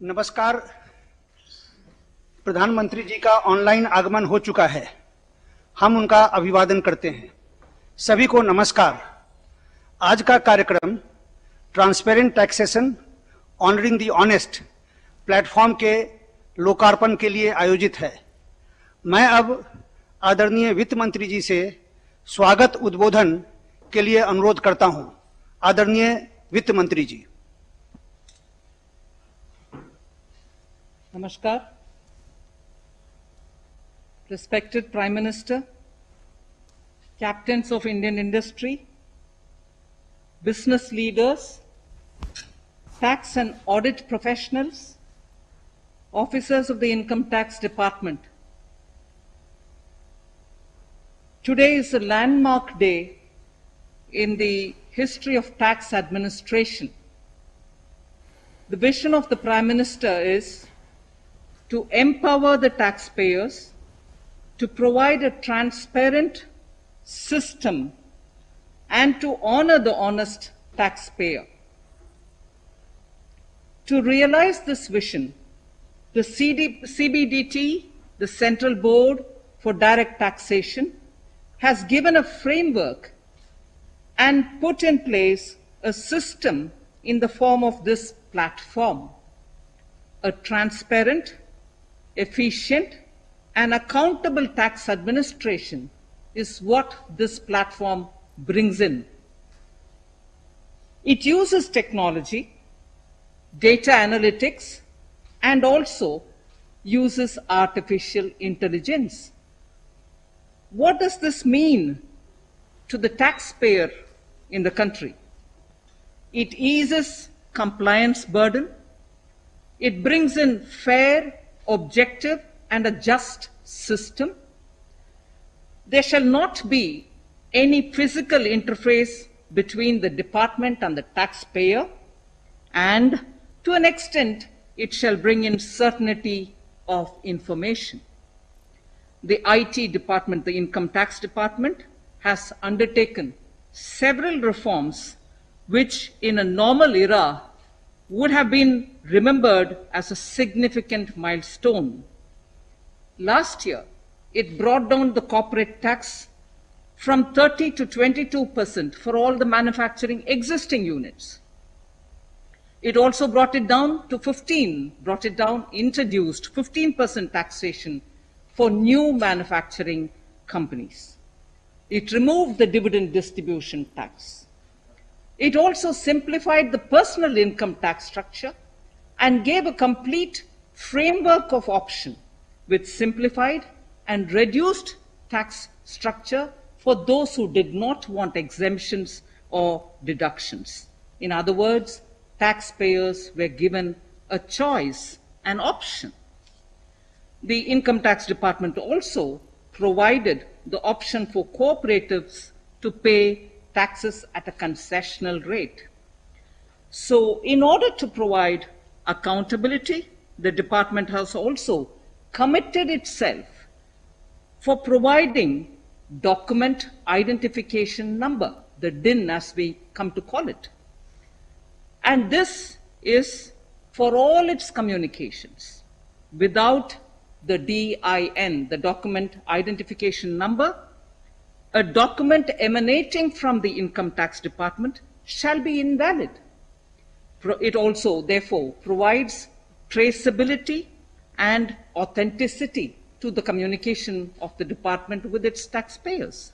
नमस्कार। प्रधानमंत्री जी का ऑनलाइन आगमन हो चुका है, हम उनका अभिवादन करते हैं। सभी को नमस्कार। आज का कार्यक्रम transparent taxation honouring the honest platform के लोकार्पण के लिए आयोजित है। मैं अब आदरणीय वित्त मंत्री जी से स्वागत उद्बोधन के लिए अनुरोध करता हूं। आदरणीय वित्त मंत्री जी। Namaskar. Respected Prime Minister, captains of Indian industry, business leaders, tax and audit professionals, officers of the Income Tax Department. Today is a landmark day in the history of tax administration. The vision of the Prime Minister is to empower the taxpayers, to provide a transparent system, and to honor the honest taxpayer. To realize this vision, the CBDT, the Central Board for Direct Taxation, has given a framework and put in place a system in the form of this platform, a transparent, efficient and accountable tax administration is what this platform brings in. It uses technology, data analytics, and also uses artificial intelligence. What does this mean to the taxpayer in the country? It eases compliance burden. It brings in fair, objective and a just system. There shall not be any physical interface between the department and the taxpayer, and to an extent it shall bring in certainty of information. The IT department, the Income Tax Department, has undertaken several reforms which in a normal era would have been remembered as a significant milestone. Last year, it brought down the corporate tax from 30 to 22% for all the manufacturing existing units. It also introduced 15% taxation for new manufacturing companies. It removed the dividend distribution tax. It also simplified the personal income tax structure and gave a complete framework of option with simplified and reduced tax structure for those who did not want exemptions or deductions. In other words, taxpayers were given a choice, an option. The Income Tax Department also provided the option for cooperatives to pay taxes at a concessional rate. So, in order to provide accountability, the department has also committed itself for providing document identification number, the DIN as we come to call it. And this is for all its communications. Without the DIN, the document identification number, a document emanating from the Income Tax Department shall be invalid. It also, therefore, provides traceability and authenticity to the communication of the department with its taxpayers.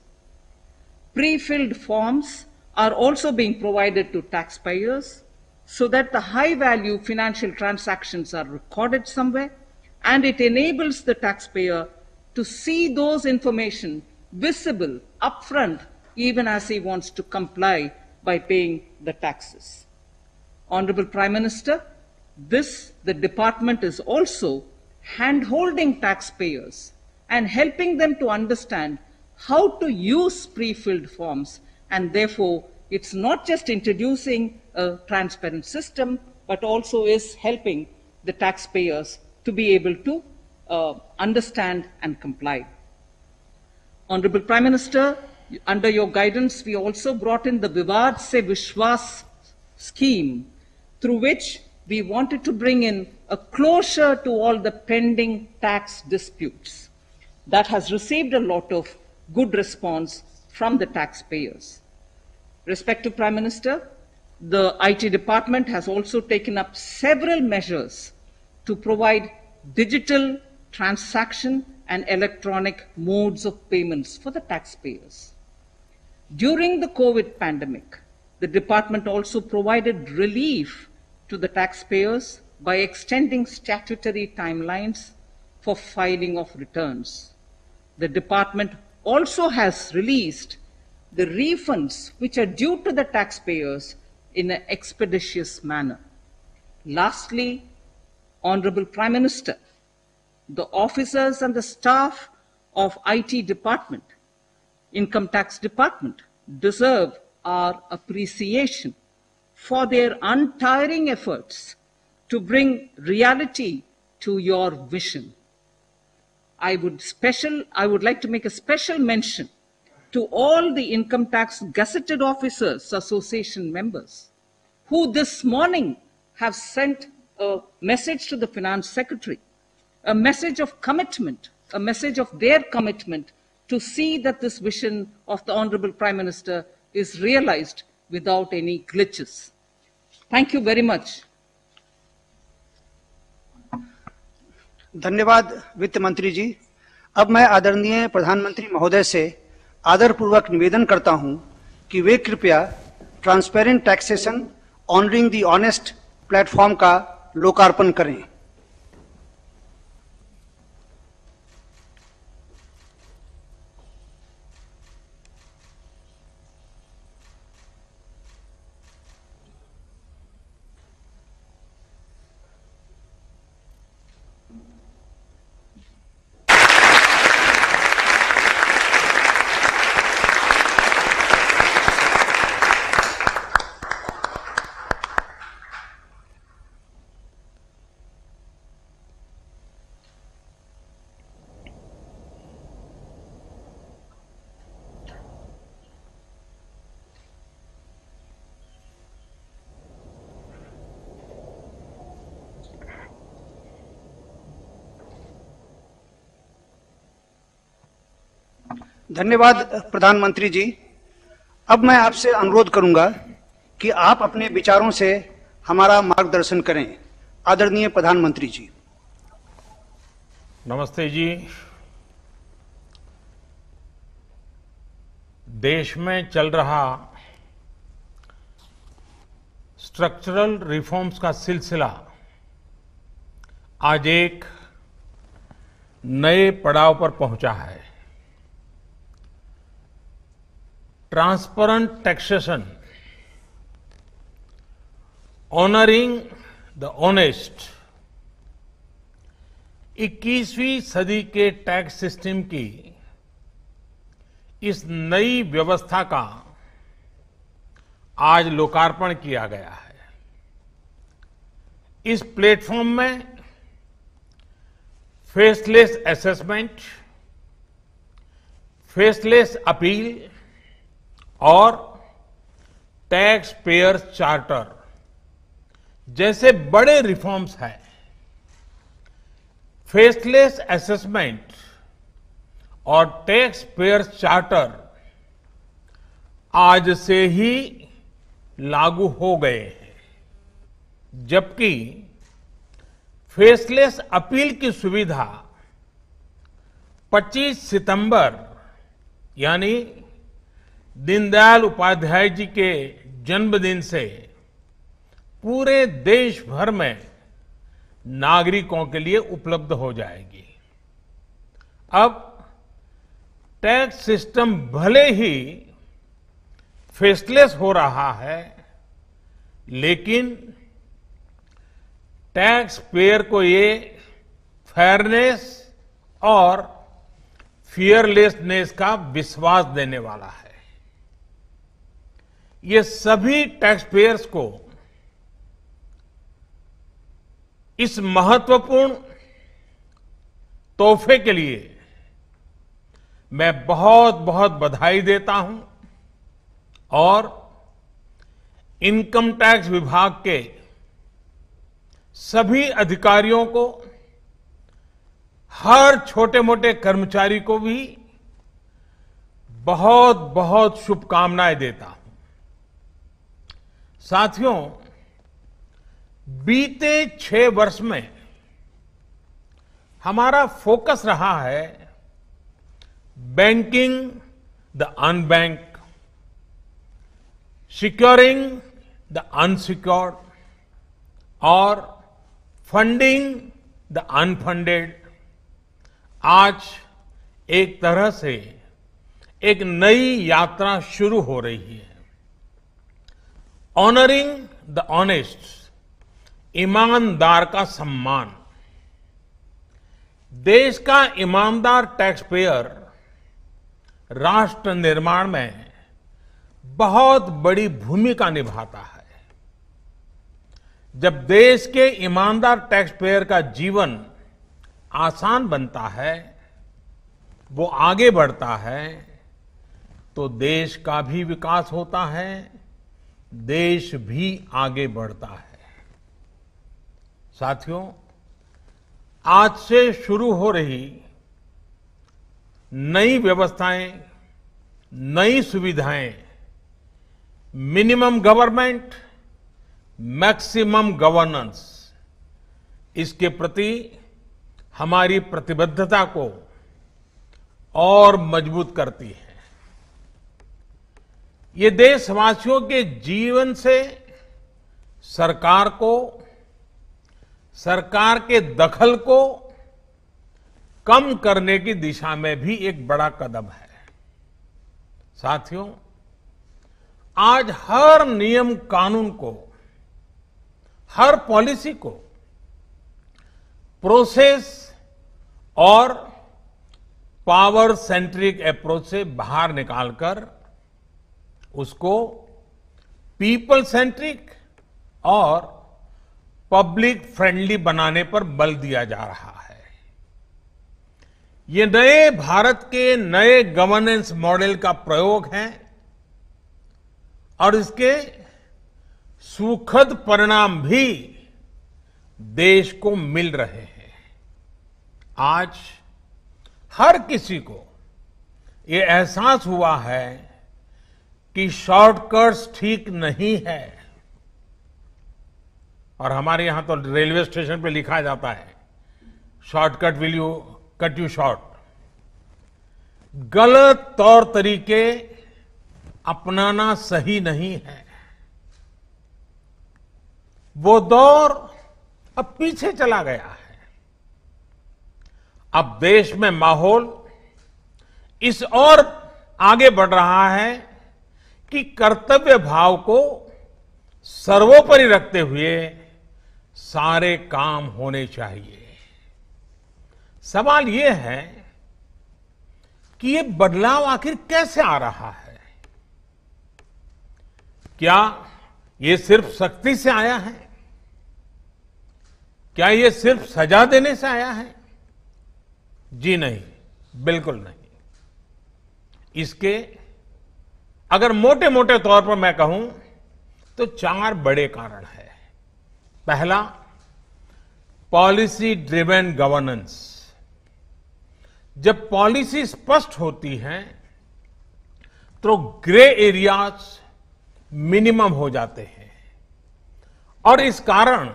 Pre-filled forms are also being provided to taxpayers so that the high-value financial transactions are recorded somewhere, and it enables the taxpayer to see those information visible upfront even as he wants to comply by paying the taxes. Honorable Prime Minister, the department is also hand-holding taxpayers and helping them to understand how to use pre-filled forms, and therefore it's not just introducing a transparent system but also is helping the taxpayers to be able to understand and comply. Honorable Prime Minister, under your guidance, we also brought in the Vivad Se Vishwas scheme, through which we wanted to bring in a closure to all the pending tax disputes. That has received a lot of good response from the taxpayers. Respective Prime Minister, the IT department has also taken up several measures to provide digital transaction and electronic modes of payments for the taxpayers. During the COVID pandemic, the department also provided relief to the taxpayers by extending statutory timelines for filing of returns. The department also has released the refunds which are due to the taxpayers in an expeditious manner. Lastly, Honorable Prime Minister, the officers and the staff of IT department, Income Tax Department, deserve our appreciation for their untiring efforts to bring reality to your vision. I would like to make a special mention to all the Income Tax Gazetted Officers Association members who this morning have sent a message to the Finance Secretary, a message of commitment, a message of their commitment to see that this vision of the Honorable Prime Minister is realized without any glitches. Thank you very much. धन्यवाद वित्त मंत्री जी। अब मैं आदरणीय प्रधानमंत्री महोदय से आदरपूर्वक निवेदन करता हूं कि वे कृपया transparent taxation honouring the honest platform का लोकार्पण करें। धन्यवाद प्रधानमंत्री जी। अब मैं आपसे अनुरोध करूंगा कि आप अपने विचारों से हमारा मार्गदर्शन करें। आदरणीय प्रधानमंत्री जी। नमस्ते जी। देश में चल रहा स्ट्रक्चरल रिफॉर्म्स का सिलसिला आज एक नए पड़ाव पर पहुंचा है। Transparent taxation, honouring the honest, 21वीं सदी के टैक्स सिस्टम की इस नई व्यवस्था का आज लोकार्पण किया गया है। इस प्लेटफॉर्म में फेसलेस असेसमेंट, फेसलेस अपील और टैक्स पेयर चार्टर जैसे बड़े रिफॉर्म्स हैं। फेसलेस असेसमेंट और टैक्स पेयर चार्टर आज से ही लागू हो गए हैं, जबकि फेसलेस अपील की सुविधा 25 सितंबर यानी दीनदयाल उपाध्याय जी के जन्मदिन से पूरे देश भर में नागरिकों के लिए उपलब्ध हो जाएगी। अब टैक्स सिस्टम भले ही फेसलेस हो रहा है, लेकिन टैक्स पेयर को ये फेयरनेस और फियरलेसनेस का विश्वास देने वाला है। ये सभी टैक्स पेयर्स को इस महत्वपूर्ण तोहफे के लिए मैं बहुत बहुत बधाई देता हूं और इनकम टैक्स विभाग के सभी अधिकारियों को, हर छोटे मोटे कर्मचारी को भी बहुत बहुत शुभकामनाएं देता हूं। साथियों, बीते 6 वर्ष में हमारा फोकस रहा है banking the unbanked, securing the unsecured और फंडिंग द अनफंडेड। आज एक तरह से एक नई यात्रा शुरू हो रही है। ऑनरिंग द ऑनेस्ट, ईमानदार का सम्मान। देश का ईमानदार टैक्स पेयर राष्ट्र निर्माण में बहुत बड़ी भूमिका निभाता है। जब देश के ईमानदार टैक्स पेयर का जीवन आसान बनता है, वो आगे बढ़ता है, तो देश का भी विकास होता है, देश भी आगे बढ़ता है। साथियों, आज से शुरू हो रही नई व्यवस्थाएं, नई सुविधाएं, मिनिमम गवर्नमेंट, मैक्सिमम गवर्नेंस, इसके प्रति हमारी प्रतिबद्धता को और मजबूत करती है। ये देशवासियों के जीवन से सरकार को, सरकार के दखल को कम करने की दिशा में भी एक बड़ा कदम है। साथियों, आज हर नियम कानून को, हर पॉलिसी को प्रोसेस और पावर सेंट्रिक अप्रोच से बाहर निकालकर उसको पीपल सेंट्रिक और पब्लिक फ्रेंडली बनाने पर बल दिया जा रहा है। ये नए भारत के नए गवर्नेंस मॉडल का प्रयोग है और इसके सुखद परिणाम भी देश को मिल रहे हैं। आज हर किसी को ये एहसास हुआ है कि शॉर्टकट्स ठीक नहीं है। और हमारे यहां तो रेलवे स्टेशन पे लिखा जाता है, shortcut will you cut you short. गलत तौर तरीके अपनाना सही नहीं है। वो दौर अब पीछे चला गया है। अब देश में माहौल इस ओर आगे बढ़ रहा है कि कर्तव्य भाव को सर्वोपरि रखते हुए सारे काम होने चाहिए। सवाल यह है कि ये बदलाव आखिर कैसे आ रहा है? क्या ये सिर्फ सख्ती से आया है? क्या ये सिर्फ सजा देने से आया है? जी नहीं, बिल्कुल नहीं। इसके अगर मोटे मोटे तौर पर मैं कहूं तो 4 बड़े कारण हैं। पहला, पॉलिसी ड्रिवन गवर्नेंस। जब पॉलिसी स्पष्ट होती है तो ग्रे एरियाज मिनिमम हो जाते हैं और इस कारण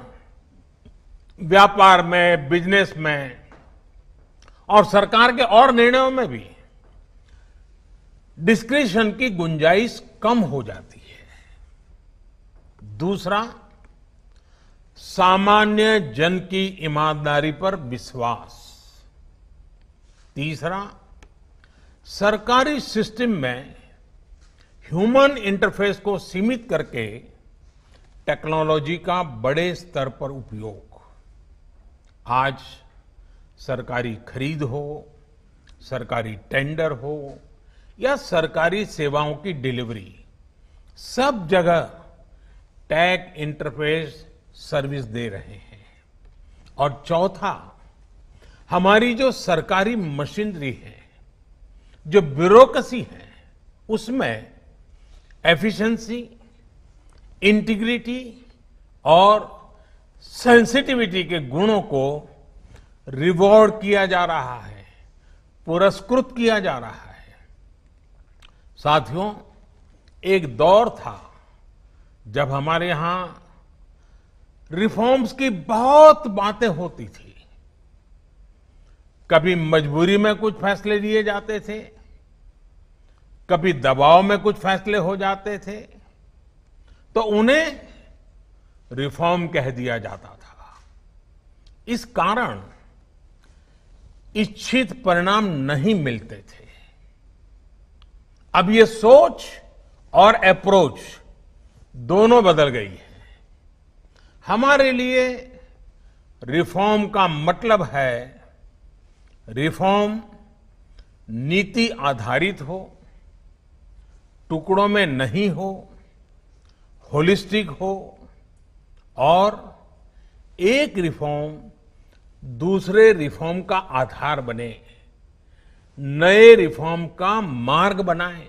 व्यापार में, बिजनेस में और सरकार के और निर्णयों में भी डिस्क्रिशन की गुंजाइश कम हो जाती है। दूसरा, सामान्य जन की ईमानदारी पर विश्वास। तीसरा, सरकारी सिस्टम में ह्यूमन इंटरफेस को सीमित करके टेक्नोलॉजी का बड़े स्तर पर उपयोग। आज सरकारी खरीद हो, सरकारी टेंडर हो या सरकारी सेवाओं की डिलीवरी, सब जगह टैग इंटरफेस सर्विस दे रहे हैं। और चौथा, हमारी जो सरकारी मशीनरी है, जो ब्यूरोक्रेसी है, उसमें एफिशिएंसी, इंटीग्रिटी और सेंसिटिविटी के गुणों को रिवॉर्ड किया जा रहा है, पुरस्कृत किया जा रहा है। साथियों, एक दौर था जब हमारे यहां रिफॉर्म्स की बहुत बातें होती थी। कभी मजबूरी में कुछ फैसले लिए जाते थे, कभी दबाव में कुछ फैसले हो जाते थे, तो उन्हें रिफॉर्म कह दिया जाता था। इस कारण इच्छित परिणाम नहीं मिलते थे। अब ये सोच और अप्रोच दोनों बदल गई है। हमारे लिए रिफॉर्म का मतलब है रिफॉर्म नीति आधारित हो, टुकड़ों में नहीं हो, होलिस्टिक हो और एक रिफॉर्म दूसरे रिफॉर्म का आधार बने, नए रिफॉर्म का मार्ग बनाए।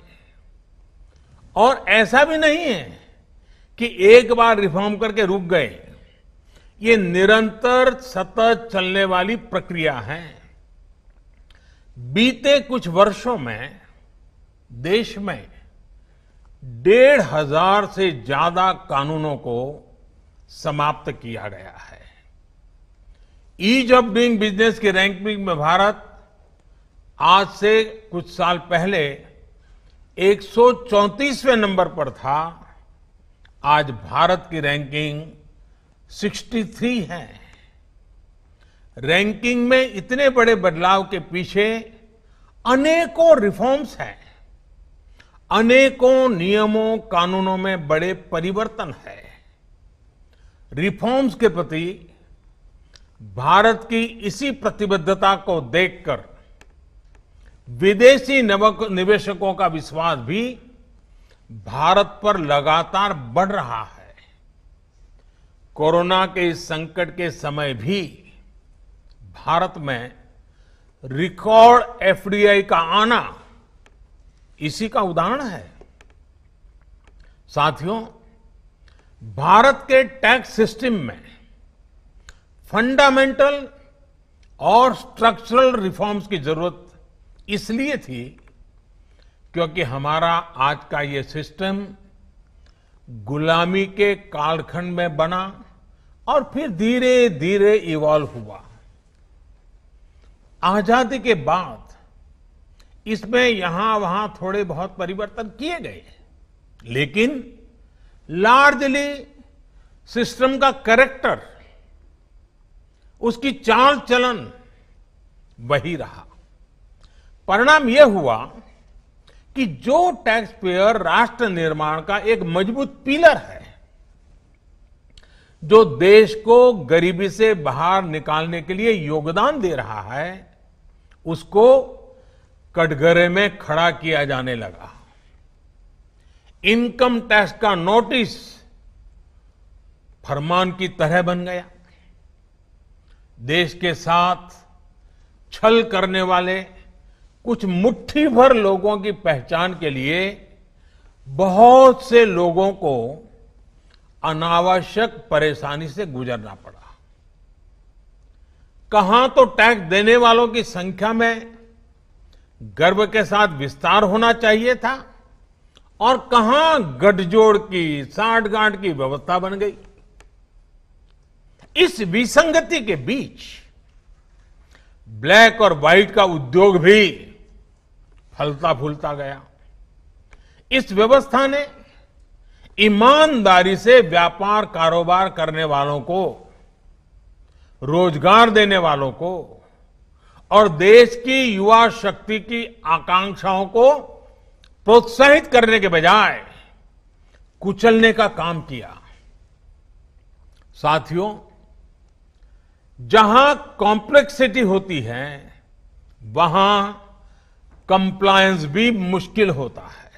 और ऐसा भी नहीं है कि एक बार रिफॉर्म करके रुक गए। ये निरंतर सतत चलने वाली प्रक्रिया है। बीते कुछ वर्षों में देश में 1,500 से ज्यादा कानूनों को समाप्त किया गया है। ईज ऑफ डूइंग बिजनेस की रैंकिंग में भारत आज से कुछ साल पहले 134वें नंबर पर था। आज भारत की रैंकिंग 63 है। रैंकिंग में इतने बड़े बदलाव के पीछे अनेकों रिफॉर्म्स हैं, अनेकों नियमों कानूनों में बड़े परिवर्तन है। रिफॉर्म्स के प्रति भारत की इसी प्रतिबद्धता को देखकर विदेशी निवेशकों का विश्वास भी भारत पर लगातार बढ़ रहा है। कोरोना के इस संकट के समय भी भारत में रिकॉर्ड एफडीआई का आना इसी का उदाहरण है। साथियों, भारत के टैक्स सिस्टम में फंडामेंटल और स्ट्रक्चरल रिफॉर्म्स की जरूरत इसलिए थी क्योंकि हमारा आज का ये सिस्टम गुलामी के कालखंड में बना और फिर धीरे धीरे इवॉल्व हुआ। आजादी के बाद इसमें यहां वहां थोड़े बहुत परिवर्तन किए गए, लेकिन लार्जली सिस्टम का कैरेक्टर, उसकी चाल चलन वही रहा। परिणाम यह हुआ कि जो टैक्स पेयर राष्ट्र निर्माण का एक मजबूत पिलर है, जो देश को गरीबी से बाहर निकालने के लिए योगदान दे रहा है, उसको कटघरे में खड़ा किया जाने लगा। इनकम टैक्स का नोटिस फरमान की तरह बन गया। देश के साथ छल करने वाले कुछ मुट्ठी भर लोगों की पहचान के लिए बहुत से लोगों को अनावश्यक परेशानी से गुजरना पड़ा। कहां तो टैक्स देने वालों की संख्या में गर्व के साथ विस्तार होना चाहिए था और कहां गठजोड़ की, साठगांठ की व्यवस्था बन गई। इस विसंगति के बीच ब्लैक और व्हाइट का उद्योग भी फलता फूलता गया। इस व्यवस्था ने ईमानदारी से व्यापार कारोबार करने वालों को, रोजगार देने वालों को और देश की युवा शक्ति की आकांक्षाओं को प्रोत्साहित करने के बजाय कुचलने का काम किया। साथियों, जहां कॉम्प्लेक्सिटी होती है, वहां कंप्लायंस भी मुश्किल होता है।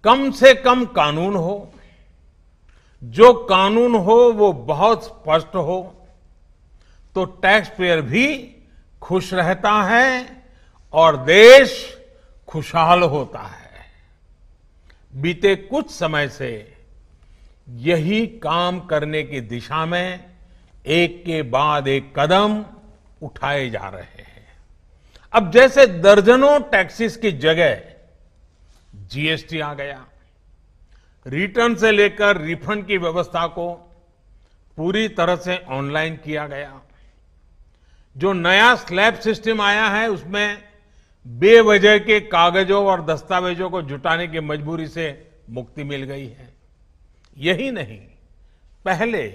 कम से कम कानून हो, जो कानून हो वो बहुत स्पष्ट हो, तो टैक्स पेयर भी खुश रहता है और देश खुशहाल होता है। बीते कुछ समय से यही काम करने की दिशा में एक के बाद एक कदम उठाए जा रहे हैं। अब जैसे दर्जनों टैक्सेस की जगह जीएसटी आ गया, रिटर्न से लेकर रिफंड की व्यवस्था को पूरी तरह से ऑनलाइन किया गया। जो नया स्लैब सिस्टम आया है उसमें बेवजह के कागजों और दस्तावेजों को जुटाने की मजबूरी से मुक्ति मिल गई है। यही नहीं, पहले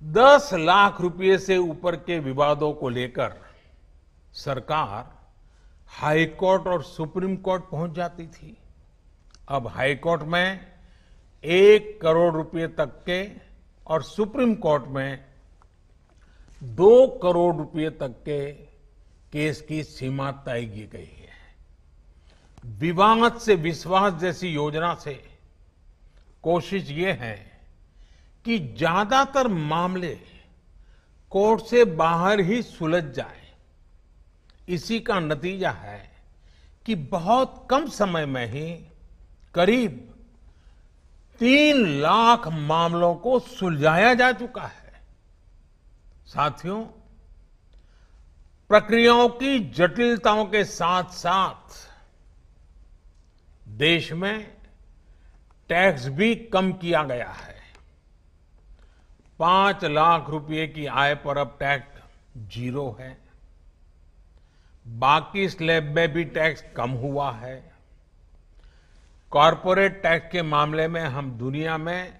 10 लाख रुपए से ऊपर के विवादों को लेकर सरकार हाई कोर्ट और सुप्रीम कोर्ट पहुंच जाती थी। अब हाई कोर्ट में 1 करोड़ रुपए तक के और सुप्रीम कोर्ट में 2 करोड़ रुपए तक के केस की सीमा तय की गई है। विवाद से विश्वास जैसी योजना से कोशिश ये है कि ज्यादातर मामले कोर्ट से बाहर ही सुलझ जाए। इसी का नतीजा है कि बहुत कम समय में ही करीब 3 लाख मामलों को सुलझाया जा चुका है। साथियों, प्रक्रियाओं की जटिलताओं के साथ साथ देश में टैक्स भी कम किया गया है। 5 लाख रुपए की आय पर अब टैक्स 0 है। बाकी स्लैब में भी टैक्स कम हुआ है। कॉरपोरेट टैक्स के मामले में हम दुनिया में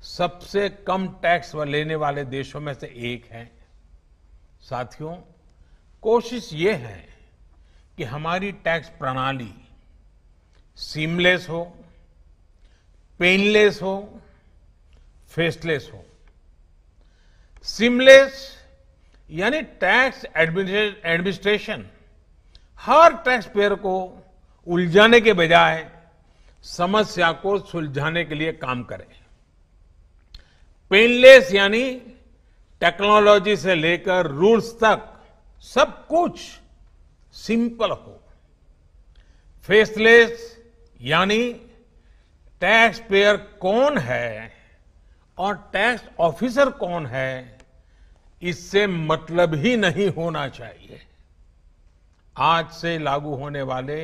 सबसे कम टैक्स लेने वाले देशों में से एक हैं। साथियों, कोशिश ये है कि हमारी टैक्स प्रणाली सीमलेस हो, पेनलेस हो, फेसलेस हो। सीमलेस यानी टैक्स एडमिनिस्ट्रेशन हर टैक्स पेयर को उलझाने के बजाय समस्या को सुलझाने के लिए काम करे। पेनलेस यानी टेक्नोलॉजी से लेकर रूल्स तक सब कुछ सिंपल हो। फेसलेस यानी टैक्स पेयर कौन है और टैक्स ऑफिसर कौन है, इससे मतलब ही नहीं होना चाहिए। आज से लागू होने वाले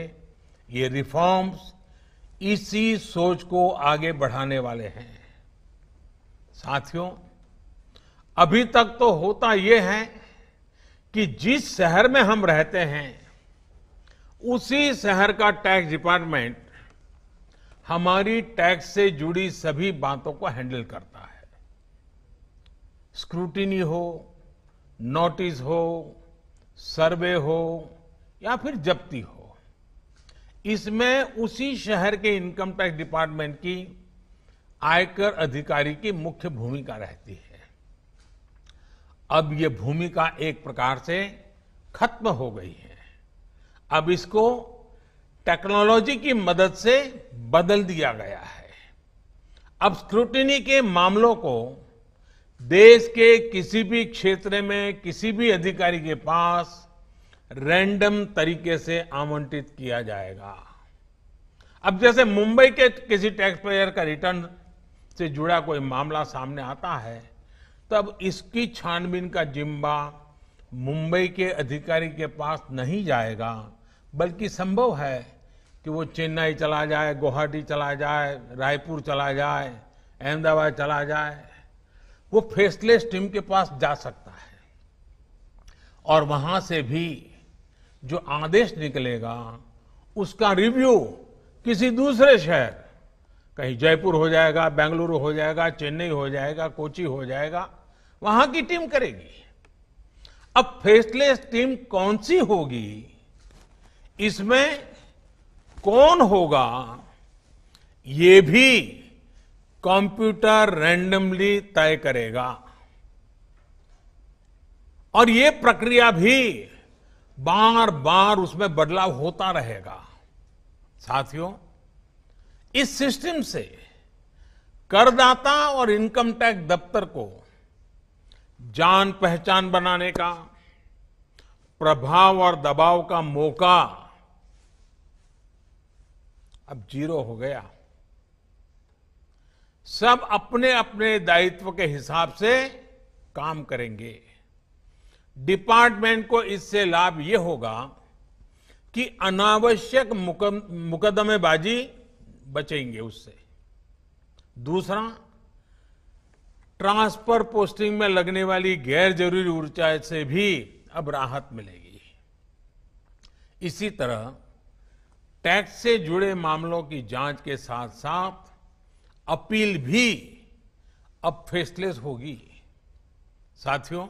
ये रिफॉर्म्स इसी सोच को आगे बढ़ाने वाले हैं। साथियों, अभी तक तो होता यह है कि जिस शहर में हम रहते हैं उसी शहर का टैक्स डिपार्टमेंट हमारी टैक्स से जुड़ी सभी बातों को हैंडल करता है। स्क्रूटिनी हो, नोटिस हो, सर्वे हो या फिर जब्ती हो, इसमें उसी शहर के इनकम टैक्स डिपार्टमेंट की आयकर अधिकारी की मुख्य भूमिका रहती है। अब ये भूमिका एक प्रकार से खत्म हो गई है। अब इसको टेक्नोलॉजी की मदद से बदल दिया गया है। अब स्क्रूटिनी के मामलों को देश के किसी भी क्षेत्र में किसी भी अधिकारी के पास रैंडम तरीके से आवंटित किया जाएगा। अब जैसे मुंबई के किसी टैक्स पेयर का रिटर्न से जुड़ा कोई मामला सामने आता है, तब इसकी छानबीन का जिम्मा मुंबई के अधिकारी के पास नहीं जाएगा, बल्कि संभव है कि वो चेन्नई चला जाए, गुवाहाटी चला जाए, रायपुर चला जाए, अहमदाबाद चला जाए। वो फेसलेस टीम के पास जा सकता है और वहां से भी जो आदेश निकलेगा उसका रिव्यू किसी दूसरे शहर, कहीं जयपुर हो जाएगा, बेंगलुरु हो जाएगा, चेन्नई हो जाएगा, कोची हो जाएगा, वहां की टीम करेगी। अब फेसलेस टीम कौन सी होगी, इसमें कौन होगा, ये भी कंप्यूटर रैंडमली तय करेगा। और ये प्रक्रिया भी बार बार उसमें बदलाव होता रहेगा। साथियों, इस सिस्टम से करदाता और इनकम टैक्स दफ्तर को जान पहचान बनाने का, प्रभाव और दबाव का मौका अब 0 हो गया। सब अपने अपने दायित्व के हिसाब से काम करेंगे। डिपार्टमेंट को इससे लाभ ये होगा कि अनावश्यक मुकदमेबाजी बचेंगे उससे। दूसरा, ट्रांसफर पोस्टिंग में लगने वाली गैर जरूरी ऊर्जा से भी अब राहत मिलेगी। इसी तरह टैक्स से जुड़े मामलों की जांच के साथ साथ अपील भी अब फेसलेस होगी। साथियों,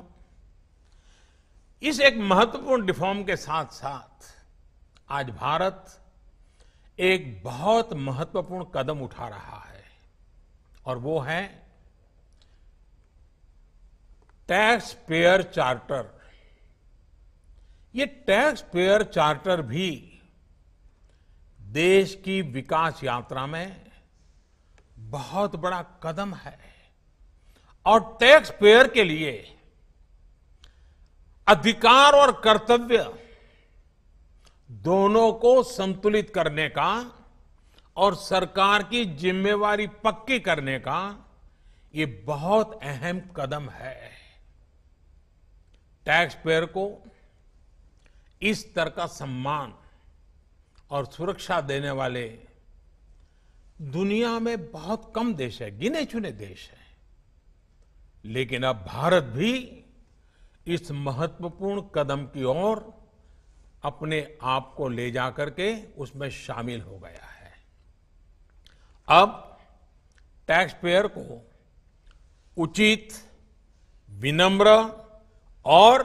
इस एक महत्वपूर्ण रिफॉर्म के साथ साथ आज भारत एक बहुत महत्वपूर्ण कदम उठा रहा है और वो है टैक्स पेयर चार्टर। ये टैक्स पेयर चार्टर भी देश की विकास यात्रा में बहुत बड़ा कदम है और टैक्स पेयर के लिए अधिकार और कर्तव्य दोनों को संतुलित करने का और सरकार की जिम्मेवारी पक्की करने का ये बहुत अहम कदम है। टैक्स पेयर को इस स्तर का सम्मान और सुरक्षा देने वाले दुनिया में बहुत कम देश है, गिने चुने देश हैं। लेकिन अब भारत भी इस महत्वपूर्ण कदम की ओर अपने आप को ले जाकर के उसमें शामिल हो गया है। अब टैक्स पेयर को उचित, विनम्र और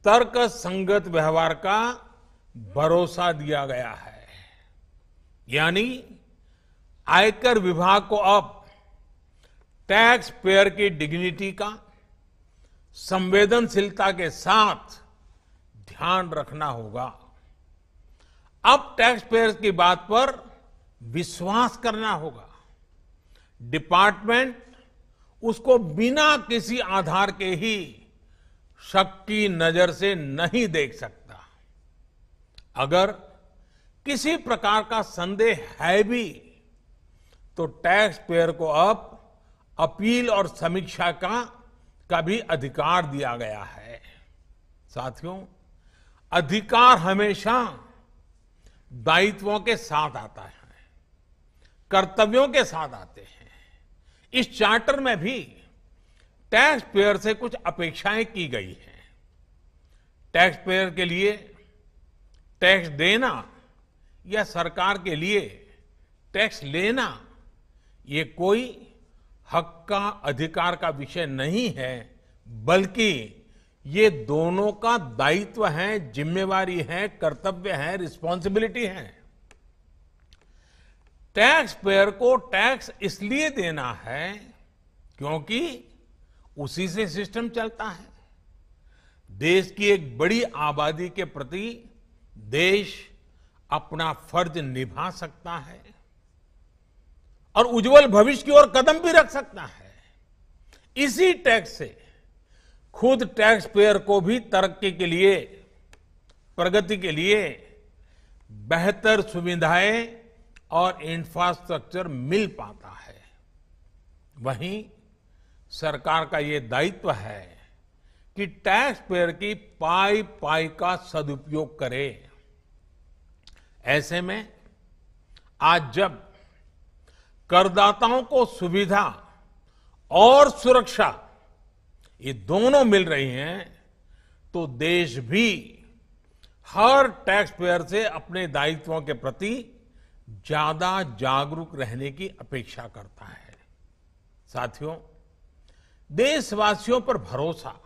तर्क संगत व्यवहार का भरोसा दिया गया है। यानी आयकर विभाग को अब टैक्स पेयर की डिग्निटी का संवेदनशीलता के साथ ध्यान रखना होगा। अब टैक्स पेयर की बात पर विश्वास करना होगा। डिपार्टमेंट उसको बिना किसी आधार के ही शक की नजर से नहीं देख सकता। अगर किसी प्रकार का संदेह है भी तो टैक्स पेयर को अब अपील और समीक्षा का भी अधिकार दिया गया है। साथियों, अधिकार हमेशा दायित्वों के साथ आता है, कर्तव्यों के साथ आते हैं। इस चार्टर में भी टैक्स पेयर से कुछ अपेक्षाएं की गई हैं। टैक्स पेयर के लिए टैक्स देना या सरकार के लिए टैक्स लेना ये कोई हक का, अधिकार का विषय नहीं है, बल्कि ये दोनों का दायित्व है, जिम्मेवारी है, कर्तव्य है, रिस्पॉन्सिबिलिटी है। टैक्स पेयर को टैक्स इसलिए देना है क्योंकि उसी से सिस्टम चलता है। देश की एक बड़ी आबादी के प्रति देश अपना फर्ज निभा सकता है और उज्जवल भविष्य की ओर कदम भी रख सकता है। इसी टैक्स से खुद टैक्स पेयर को भी तरक्की के लिए, प्रगति के लिए बेहतर सुविधाएं और इंफ्रास्ट्रक्चर मिल पाता है। वहीं सरकार का ये दायित्व है कि टैक्स पेयर की पाई पाई का सदुपयोग करे। ऐसे में आज जब करदाताओं को सुविधा और सुरक्षा ये दोनों मिल रही हैं तो देश भी हर टैक्स पेयर से अपने दायित्वों के प्रति ज्यादा जागरूक रहने की अपेक्षा करता है। साथियों, देशवासियों पर भरोसा,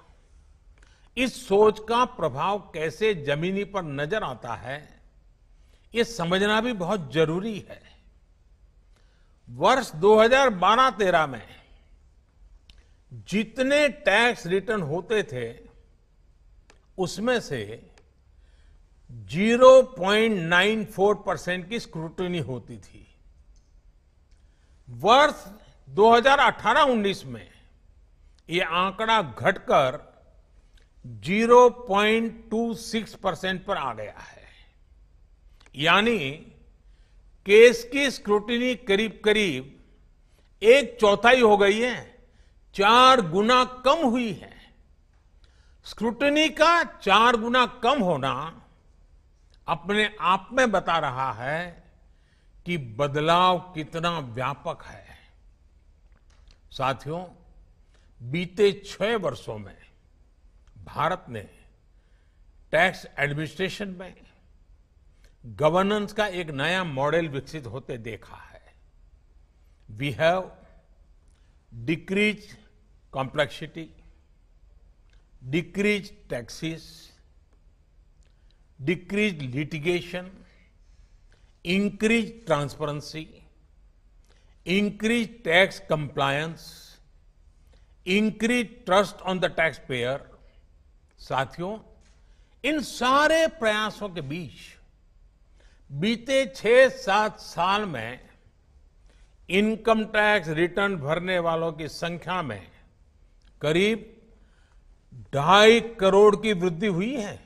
इस सोच का प्रभाव कैसे जमीनी पर नजर आता है, ये समझना भी बहुत जरूरी है। वर्ष 2012-13 में जितने टैक्स रिटर्न होते थे उसमें से 0.94% की स्क्रूटिनी होती थी। वर्ष 2018-19 में ये आंकड़ा घटकर 0.26% पर आ गया है। यानी केस की स्क्रूटिनी करीब करीब 1/4 हो गई है, 4 गुना कम हुई है। स्क्रूटनी का 4 गुना कम होना अपने आप में बता रहा है कि बदलाव कितना व्यापक है। साथियों, बीते 6 वर्षों में भारत ने टैक्स एडमिनिस्ट्रेशन में गवर्नेंस का एक नया मॉडल विकसित होते देखा है। We have decrease complexity, decrease taxes, decrease litigation, increase transparency, increase tax compliance, increase trust on the tax payer. साथियों, इन सारे प्रयासों के बीच बीते 6-7 साल में इनकम टैक्स रिटर्न भरने वालों की संख्या में करीब 2.5 करोड़ की वृद्धि हुई है।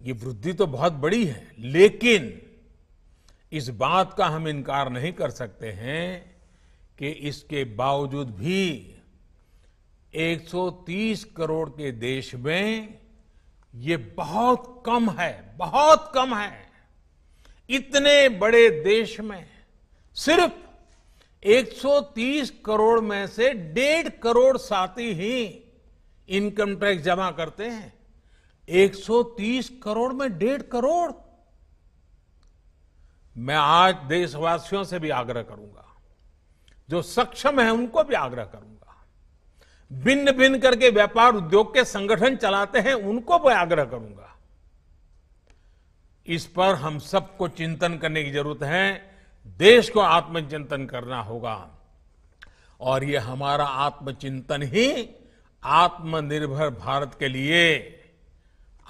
ये वृद्धि तो बहुत बड़ी है, लेकिन इस बात का हम इनकार नहीं कर सकते हैं कि इसके बावजूद भी 130 करोड़ के देश में ये बहुत कम है, बहुत कम है। इतने बड़े देश में सिर्फ 130 करोड़ में से 1.5 करोड़ साथी ही इनकम टैक्स जमा करते हैं। 130 करोड़ में 1.5 करोड़। मैं आज देशवासियों से भी आग्रह करूंगा, जो सक्षम है उनको भी आग्रह करूंगा, भिन्न भिन्न करके व्यापार उद्योग के संगठन चलाते हैं उनको भी आग्रह करूंगा। इस पर हम सबको चिंतन करने की जरूरत है, देश को आत्मचिंतन करना होगा, और ये हमारा आत्मचिंतन ही आत्मनिर्भर भारत के लिए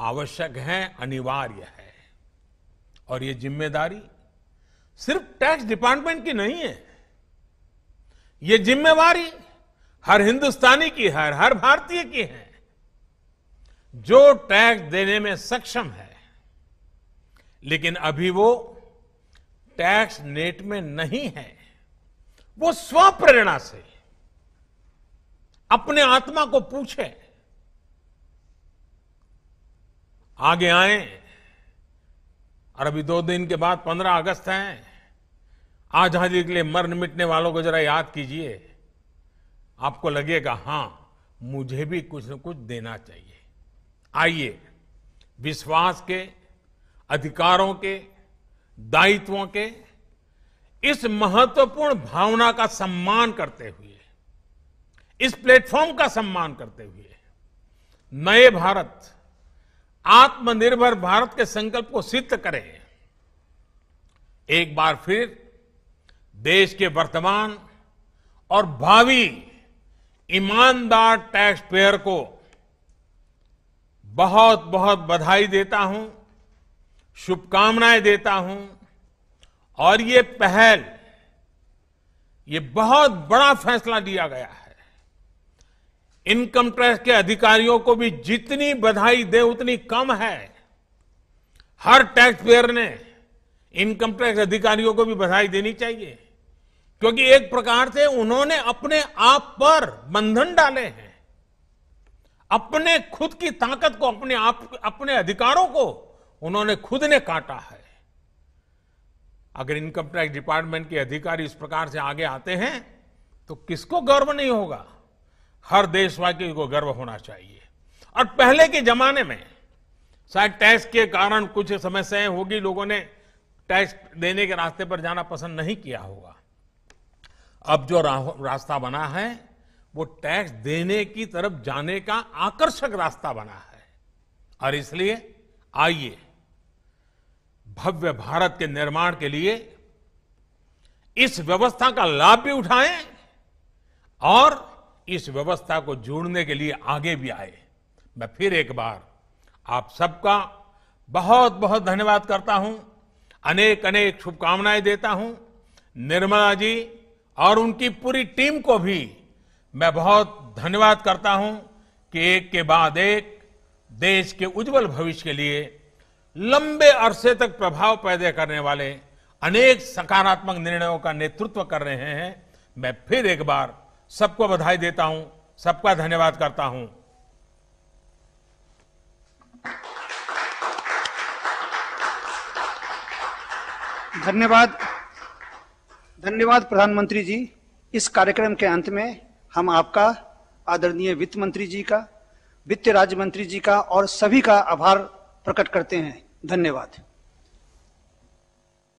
आवश्यक है, अनिवार्य है। और ये जिम्मेदारी सिर्फ टैक्स डिपार्टमेंट की नहीं है, ये जिम्मेवारी हर हिंदुस्तानी की है, हर भारतीय की है जो टैक्स देने में सक्षम है, लेकिन अभी वो टैक्स नेट में नहीं है। वो स्वप्रेरणा से अपने आत्मा को पूछे, आगे आए। और अभी 2 दिन के बाद 15 अगस्त है। आजादी के लिए मरने मिटने वालों को जरा याद कीजिए, आपको लगेगा हां, मुझे भी कुछ न कुछ देना चाहिए। आइए विश्वास के, अधिकारों के, दायित्वों के इस महत्वपूर्ण भावना का सम्मान करते हुए, इस प्लेटफॉर्म का सम्मान करते हुए नए भारत, आत्मनिर्भर भारत के संकल्प को सिद्ध करें। एक बार फिर देश के वर्तमान और भावी ईमानदार टैक्स पेयर को बहुत बहुत बधाई देता हूं, शुभकामनाएं देता हूं। और ये पहल, ये बहुत बड़ा फैसला लिया गया है। इनकम टैक्स के अधिकारियों को भी जितनी बधाई दे उतनी कम है। हर टैक्स पेयर ने इनकम टैक्स अधिकारियों को भी बधाई देनी चाहिए, क्योंकि एक प्रकार से उन्होंने अपने आप पर बंधन डाले हैं, अपने खुद की ताकत को, अपने अधिकारों को उन्होंने खुद ने काटा है। अगर इनकम टैक्स डिपार्टमेंट के अधिकारी इस प्रकार से आगे आते हैं तो किसको गर्व नहीं होगा? हर देशवासी को गर्व होना चाहिए। और पहले के जमाने में शायद टैक्स के कारण कुछ समस्याएं होगी, लोगों ने टैक्स देने के रास्ते पर जाना पसंद नहीं किया होगा। अब जो रास्ता बना है वो टैक्स देने की तरफ जाने का आकर्षक रास्ता बना है। और इसलिए आइए भव्य भारत के निर्माण के लिए इस व्यवस्था का लाभ भी उठाएं और इस व्यवस्था को जोड़ने के लिए आगे भी आए। मैं फिर एक बार आप सबका बहुत बहुत धन्यवाद करता हूं, अनेक अनेक शुभकामनाएं देता हूं। निर्मला जी और उनकी पूरी टीम को भी मैं बहुत धन्यवाद करता हूं कि एक के बाद एक देश के उज्जवल भविष्य के लिए लंबे अरसे तक प्रभाव पैदा करने वाले अनेक सकारात्मक निर्णयों का नेतृत्व कर रहे हैं। मैं फिर एक बार सबको बधाई देता हूं, सबका धन्यवाद करता हूं। धन्यवाद, धन्यवाद प्रधानमंत्री जी। इस कार्यक्रम के अंत में हम आपका, आदरणीय वित्त मंत्री जी का, वित्त राज्य मंत्री जी का और सभी का आभार प्रकट करते हैं। धन्यवाद।